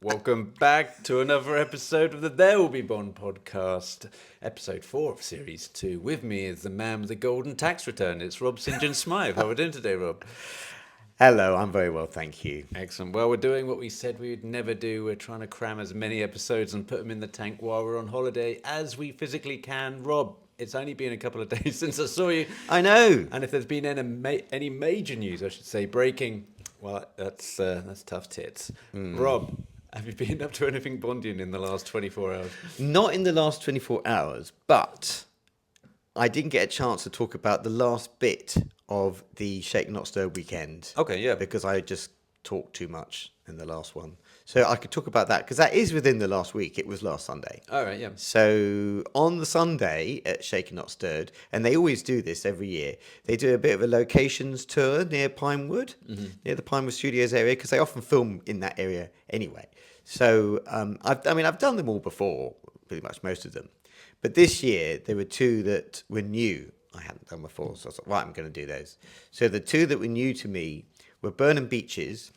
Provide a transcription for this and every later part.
Welcome back to another episode of the There Will Be Bond podcast, episode 4 of series 2. With me is the man with the golden tax return. It's Rob St. John Smythe. How are we doing today, Rob? Hello, I'm very well, thank you. Excellent. Well, we're doing what we said we would never do. We're trying to cram as many episodes and put them in the tank while we're on holiday as we physically can. Rob, it's only been a couple of days since I saw you. I know. And if there's been any major news, I should say, breaking, well, that's tough tits. Rob, have you been up to anything Bondian in the last 24 hours? Not in the last 24 hours, but I didn't get a chance to talk about the last bit of the Shake Not Stir weekend. Okay, yeah. Because I just talked too much in the last one. So I could talk about that because that is within the last week. It was last Sunday. All right, yeah. So on the Sunday at Shake Not Stirred, and they always do this every year, they do a bit of a locations tour near Pinewood, near the Pinewood Studios area, because they often film in that area anyway. So I've done them all before, pretty much most of them. But this year, there were two that were new. I hadn't done before, so I was like, right, I'm going to do those. So the two that were new to me were Burnham Beaches,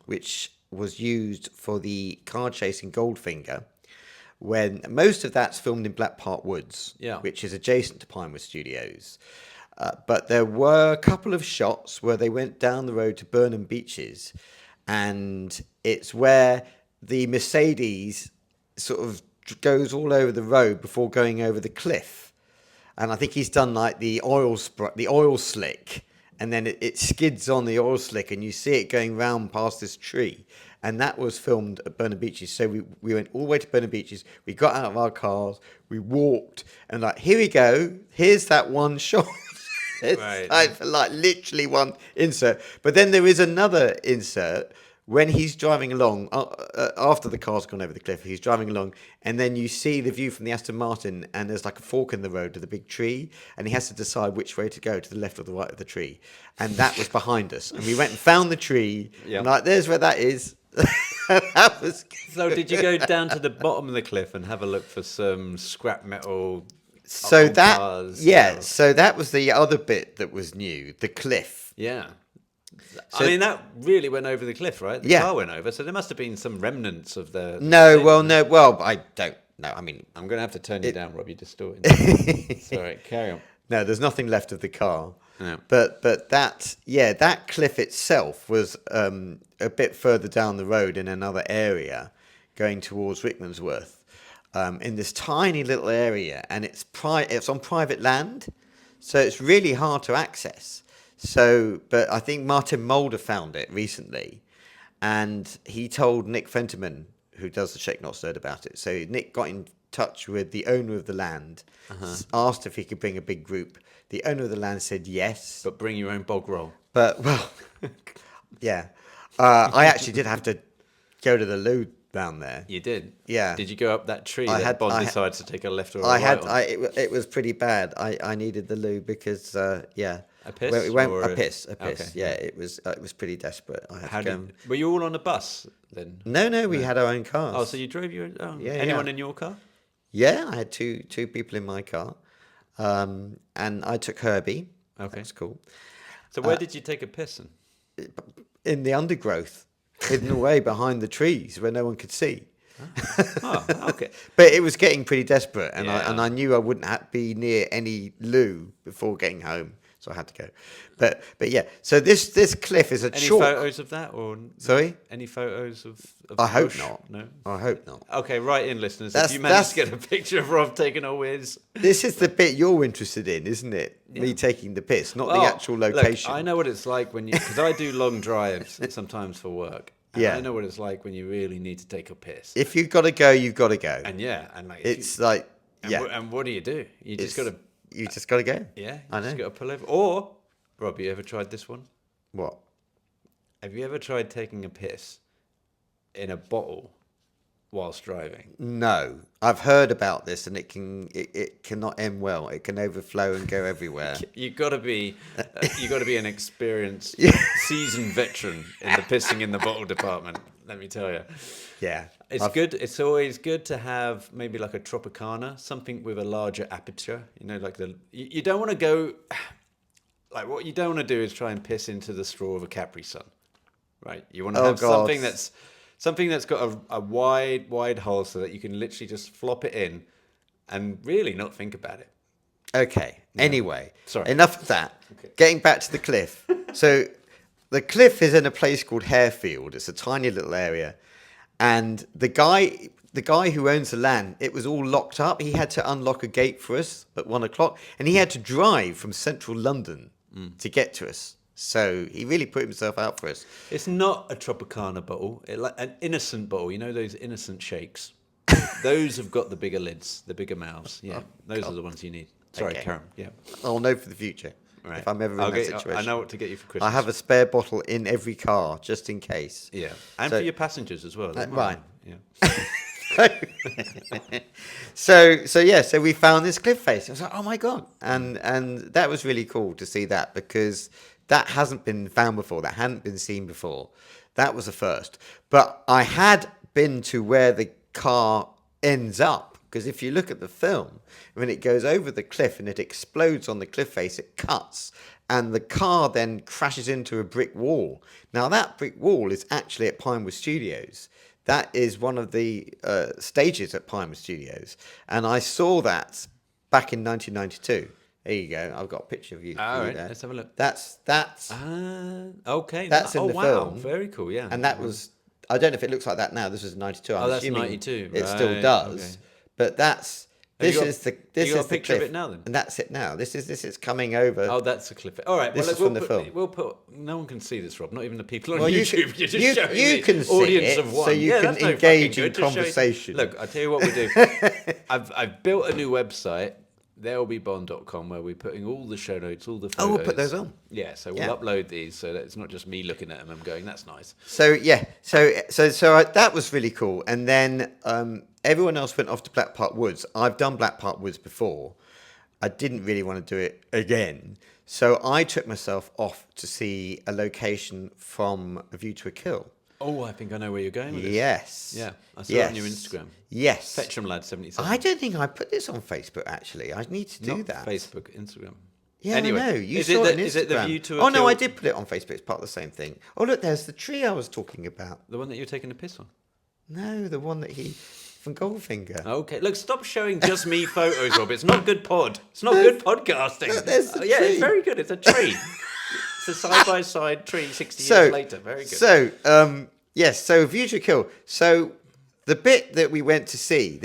which was used for the car chase in Goldfinger, when most of that's filmed in Black Park Woods, which is adjacent to Pinewood Studios. But there were a couple of shots where they went down the road to Burnham Beaches, and it's where the Mercedes sort of goes all over the road before going over the cliff. And I think he's done like the oil slick, and then it skids on the oil slick, and you see it going round past this tree. And that was filmed at Burnham Beaches. So we went all the way to Burnham Beaches. We got out of our cars. We walked. And like, here we go. Here's that one shot. It's like literally one insert. But then there is another insert when he's driving along, after the car's gone over the cliff, he's driving along, and then you see the view from the Aston Martin, and there's like a fork in the road with a big tree, and he has to decide which way to go, to the left or the right of the tree. And that was behind us. And we went and found the tree, and like, there's where that is. That was... So did you go down to the bottom of the cliff and have a look for some scrap metal? So that, cars, so that was the other bit that was new, the cliff. Yeah. So, I mean, that really went over the cliff, right? The car went over, so there must have been some remnants of the... I don't know. I mean... I'm going to have to turn you down, Rob. You're distorting. Sorry, carry on. No, there's nothing left of the car. No. But that cliff itself was a bit further down the road in another area, going towards Rickmansworth, in this tiny little area, and it's on private land, so it's really hard to access. So, but I think Martin Mulder found it recently, and he told Nick Fenterman, who does the Shake Not Stirred, about it. So Nick got in touch with the owner of the land, asked if he could bring a big group. The owner of the land said yes. But bring your own bog roll. But, well, yeah. I actually did have to go to the loo down there. You did? Yeah. Did you go up that tree that Bond decides to take a left or a right on? It was pretty bad. I needed the loo because, A piss? A piss. Okay. Yeah, it was pretty desperate. I had to go. Were you all on a bus then? No, we had our own cars. Oh, so you drove your own? Yeah, Anyone in your car? Yeah, I had two people in my car. And I took Herbie. Okay. That's cool. So where did you take a piss in? In the undergrowth, hidden away behind the trees where no one could see. Oh, okay. But it was getting pretty desperate, and I knew I wouldn't be near any loo before getting home, so I had to go. But yeah, so this cliff is a chalk. Any photos of that, or sorry? Any photos of I hope bush? not. No. I hope not. Okay, write in, listeners. If you manage to get a picture of Rob taking a whiz. This is the bit you're interested in, isn't it? Yeah. Me taking the piss, not the actual location. Look, I know what it's like when because I do long drives sometimes for work. And I know what it's like when you really need to take a piss. If you've got to go, you've got to go. And like and what do you do? You just got to. You just got to go. Yeah, I know. Just got to pull over. Or, Rob, you ever tried this one? What? Have you ever tried taking a piss in a bottle whilst driving? No, I've heard about this, and it cannot end well. It can overflow and go everywhere. You've got to be an experienced, seasoned veteran in the pissing in the bottle department. Let me tell you. Yeah, it's good. It's always good to have maybe like a Tropicana, something with a larger aperture. You know, like you don't want to go. Like what you don't want to do is try and piss into the straw of a Capri Sun, right? You want to have something that's Something that's got a wide hole so that you can literally just flop it in and really not think about it. Okay. Anyway, Sorry. enough of that. Okay. Getting back to the cliff. So the cliff is in a place called Harefield. It's a tiny little area, and the guy who owns the land, it was all locked up. He had to unlock a gate for us at 1:00, and he had to drive from central London to get to us. So he really put himself out for us. It's not a Tropicana bottle, like an innocent bottle. You know those innocent shakes? Those have got the bigger lids, the bigger mouths. Yeah, those are the ones you need. Sorry, Okay. Karen. Yeah. I'll know for the future Right. if I'm ever in that situation. I know what to get you for Christmas. I have a spare bottle in every car just in case. Yeah, and So- for your passengers as well. right. Yeah. So we found this cliff face. I was like, oh my god, and that was really cool to see that, because that hasn't been found before. That hadn't been seen before. That was a first. But I had been to where the car ends up, because if you look at the film, when it goes over the cliff and it explodes on the cliff face, it cuts, and the car then crashes into a brick wall. Now that brick wall is actually at Pinewood Studios. That is one of the stages at Pinewood Studios, and I saw that back in 1992. There you go. I've got a picture of you. All right, there. let's have a look. That's Okay. That's in the wow. film. Very cool. Yeah. and that was. I don't know if it looks like that now. This was 92. I'm that's assuming 92. It still Right, does, okay. but that's. Have This you got- is the. you This got is a the picture of cliff, it now then? and that's it now. This is coming over. Oh, that's a cliff. All right. This well, is we'll from the put, film. We'll put. No one can see this, Rob. Not even the people on Well, you YouTube. can- You're just you- showing you the can see audience it, of one. so you Yeah, can that's no engage fucking in good. Just show you- conversation. Look, I tell you what we do. I've built a new website. There'llbebond.com, where we're putting all the show notes, all the photos. Oh, we'll put those on. Yeah, so we'll Yeah. upload these so that it's not just me looking at them and going, "That's nice." So yeah, that was really cool. And then everyone else went off to Black Park Woods. I've done Black Park Woods before. I didn't really want to do it again, so I took myself off to see a location from A View to a Kill. Oh, I think I know where you're going with this. Yes. Yeah, I saw it on your Instagram. Yes. Fetch'em Lad 77. I don't think I put this on Facebook. Actually, I need to do Not that. Facebook, Instagram. Yeah, Anyway, I know. You is saw it it the- on is it the Instagram. View to a Oh no, Kill- I did put it on Facebook. It's part of the same thing. Oh look, there's the tree I was talking about. The one that you're taking a piss on. No, the one that he from Goldfinger. Okay, look, stop showing just me photos, Rob. It's not good pod. It's not good podcasting. Look, there's the Yeah, tree. it's very good. It's a tree. It's a side-by-side tree 60 So years later. Very good. So yes, so View to a Kill. So the bit that we went to see,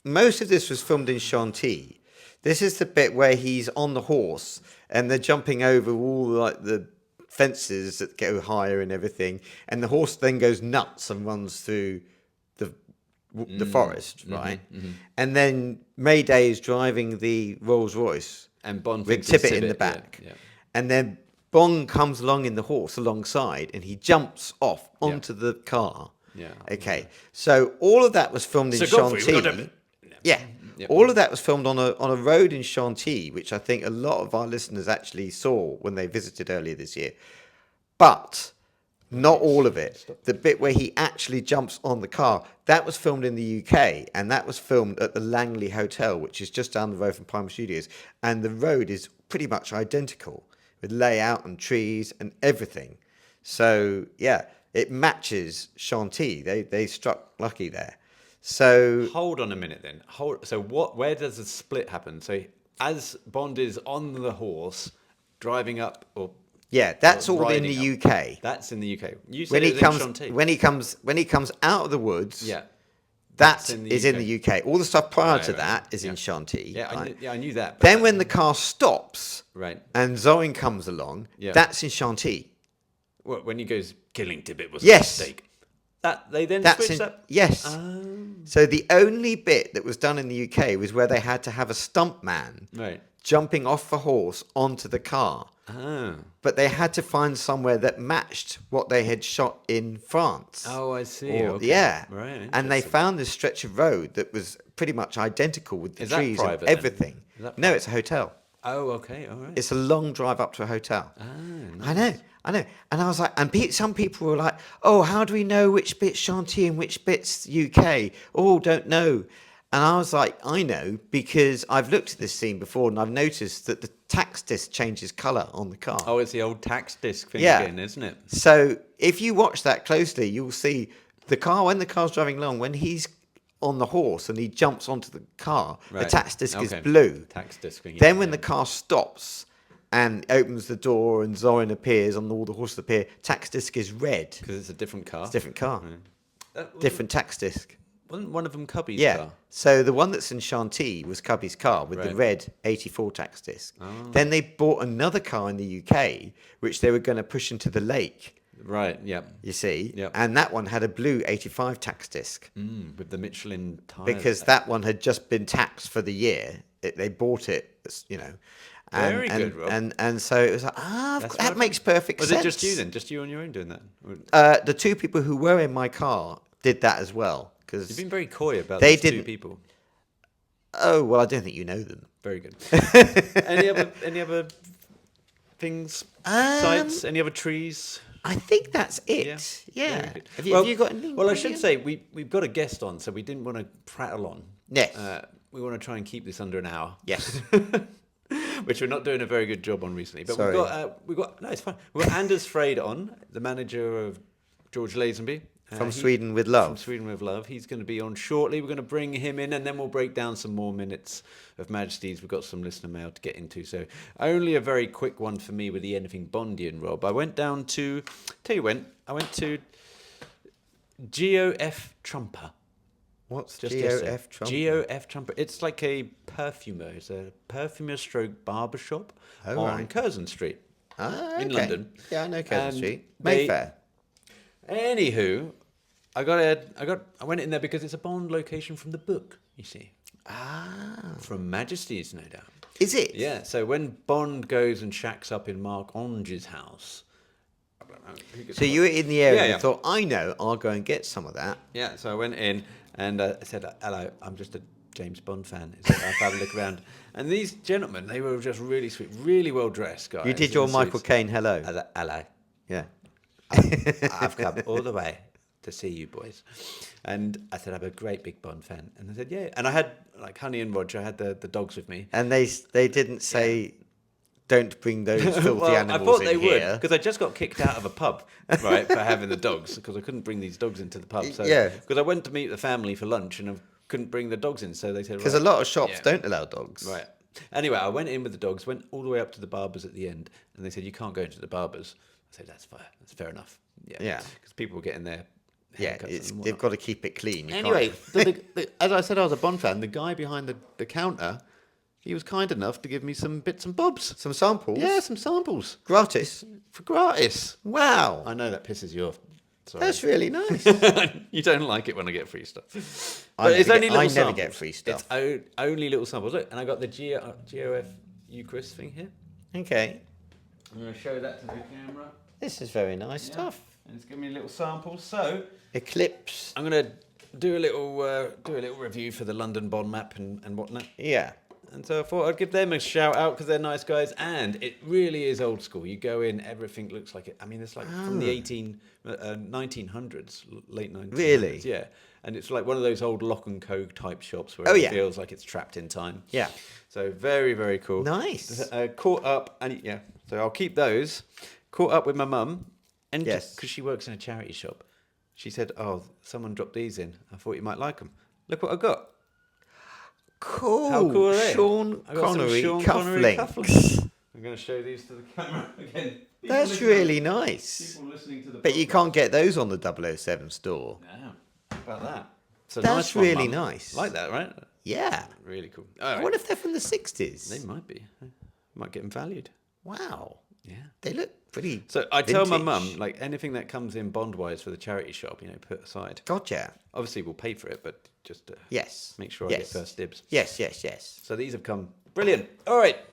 most of this was filmed in Chantilly. This is the bit where he's on the horse and they're jumping over all like the fences that go higher and everything, and the horse then goes nuts and runs through the forest, right? And then Mayday is driving the Rolls Royce And Bond with thinks it's Tippett in the yeah, back, yeah. and then Bond comes along in the horse alongside, and he jumps off onto the car. Yeah. Okay. So all of that was filmed in So go for it, we've got Chantilly. to- Yeah. Yep. All of that was filmed on a road in Chantilly, which I think a lot of our listeners actually saw when they visited earlier this year. But not all of it. The bit where he actually jumps on the car, that was filmed in the UK, and that was filmed at the Langley Hotel, which is just down the road from Pinewood Studios. And the road is pretty much identical with layout and trees and everything. So yeah, it matches Chantilly. They struck lucky there. So Hold on a minute then. So where does the split happen? So as Bond is on the horse, driving up or yeah, that's all in riding the up. UK. That's in the UK. You said When it he was comes in Chantilly. when he comes out of the woods, Yeah. that in the is UK. in the UK. All the stuff prior Right, to right. that is Yeah. in Chantilly. Yeah, right? I knew that. but Then that- when the car stops right. and Zoe comes along, Yeah. that's in Chantilly. When he goes, killing Tippett was Yes. a mistake. That they then That's switched in up. yes. Oh. So the only bit that was done in the UK was where they had to have a stunt man Right. jumping off the horse onto the car. Oh. But they had to find somewhere that matched what they had shot in France. Oh, I see. Or- okay. Yeah. Right. And they interesting. found this stretch of road that was pretty much identical with the Is that trees private and then? everything. Is that No, private? it's a hotel. Oh, okay. All right. It's a long drive up to a hotel. Ah, I know. And I was like, and some people were like, oh, how do we know which bit's Chantilly and which bit's UK? Oh, don't know. And I was like, I know because I've looked at this scene before and I've noticed that the tax disc changes colour on the car. Oh, it's the old tax disc thing Yeah. again, isn't it? So if you watch that closely, you'll see when the car's driving along, when he's on the horse and he jumps onto the car, the Right. tax disc is Okay. blue. Tax discing. Then when the car stops and opens the door and Zorin appears and all the horses appear, tax disc is red. Because it's a different car. It's a different car. Different tax disc. Wasn't one of them Cubby's Yeah. car? So the one that's in Chantilly was Cubby's car with the Right. red 84 tax disc. Oh. Then they bought another car in the UK, which they were going to push into the lake, Right, yeah. you see. Yep. And that one had a blue 85 tax disc With the Michelin tyres. because that one had just been taxed for the year. They bought it, you know. And, Very good, Rob. And so it was like, That's that right. makes perfect Was sense. it just you then? Just you on your own doing that? The two people who were in my car did that as well. You've Because been very coy about They these two didn't- people. oh, well, I don't think you know them. Very good. Any other things? Sights? Any other trees? I think that's it. Yeah. Very good. Have you got anything? Well, I should Ian? say we've got a guest on, so we didn't want to prattle on. Yes. We want to try and keep this under an hour. Yes. Which we're not doing a very good job on recently. But Sorry. we've got no, it's fine. We've got Anders Freid on, the manager of George Lazenby. From Sweden with Love. From Sweden with Love. He's going to be on shortly. We're going to bring him in, and then we'll break down some more minutes of Majesties. We've got some listener mail to get into. So only a very quick one for me with the Anything Bondian, Rob. I went down to, I went to GOF Trumper. What's Just yesterday. GOF Trump? GOF Trumper. It's like a perfumer. It's a perfumer stroke barber shop Oh, on right. Curzon Street. Ah, in okay. London. Yeah, I know Curzon And Street. they- Mayfair. Anywho, I went in there because it's a Bond location from the book, you see. Ah. From Majesties, no doubt. Is it? Yeah, so when Bond goes and shacks up in Mark Onge's house, I don't know, who gets So you were in the area Yeah, and yeah. thought, I know, I'll go and get some of that. Yeah, so I went in and I said, hello, I'm just a James Bond fan. I'll have a look around. And these gentlemen, they were just really sweet, really well dressed guys. You did in your suits. Michael Caine hello. I was like, hello, Yeah. I've come all the way to see you boys. And I said, I'm a great big Bond fan. And they said, yeah. And I had, like Honey and Roger, I had the dogs with me. And they didn't say, don't bring those filthy Well, I animals thought in they would, here. because I just got kicked out of a pub, right, for having the dogs, because I couldn't bring these dogs into the pub. So, Yeah. Because I went to meet the family for lunch and I couldn't bring the dogs in, so they said, Because right, a lot of shops yeah. don't allow dogs. Right. Anyway, I went in with the dogs, went all the way up to the barbers at the end, and they said, you can't go into the barbers. I said, that's fair enough. Yeah. Because people were getting their Yeah, haircuts and they've whatnot. got to keep it clean. You Anyway, can't- as I said, I was a Bond fan. The guy behind the counter, he was kind enough to give me some bits and bobs. some samples. Yeah, some samples Gratis. for gratis. Wow. I know that pisses you off. Sorry. That's really nice. You don't like it when I get free stuff. I But it's never only get- I little never samples. get free stuff. It's only little samples. Look, and I got the GOF Eucharist thing here. Okay. I'm going to show that to the camera. This is very nice Yeah. stuff. And it's giving me little samples. So Eclipse. I'm going to do a little review for the London Bond map and whatnot. Yeah. And so I thought I'd give them a shout out because they're nice guys, and it really is old school. You go in, everything looks like it. I mean, it's like from the 1900s, late 1900s. Really? Yeah. And it's like one of those old Lock and Co type shops where Oh, it yeah. feels like it's trapped in time. Yeah. So very, very cool. Nice. Caught up, and yeah, so I'll keep those. Caught up with my mum, and Yes. because she works in a charity shop, she said, "Oh, someone dropped these in. I thought you might like them. Look what I got." Cool. How cool are they? Sean I got some Connery Sean Connery cufflinks. I'm going to show these to the camera again. That's really nice. People listening to the But you can't get those on the 007 store. No. How about that? It's a That's nice one, really Mum. nice. Like that, right? Yeah. Really cool. I All right. wonder if they're from the 60s. They might be. Might get them valued. Wow. Yeah. They look pretty. So I tell my vintage. mum, like anything that comes in bond-wise for the charity shop, put aside. Gotcha. Obviously, we'll pay for it, but just Yes. make sure I yes. get first dibs. Yes, yes, yes. So these have come. Brilliant. All right.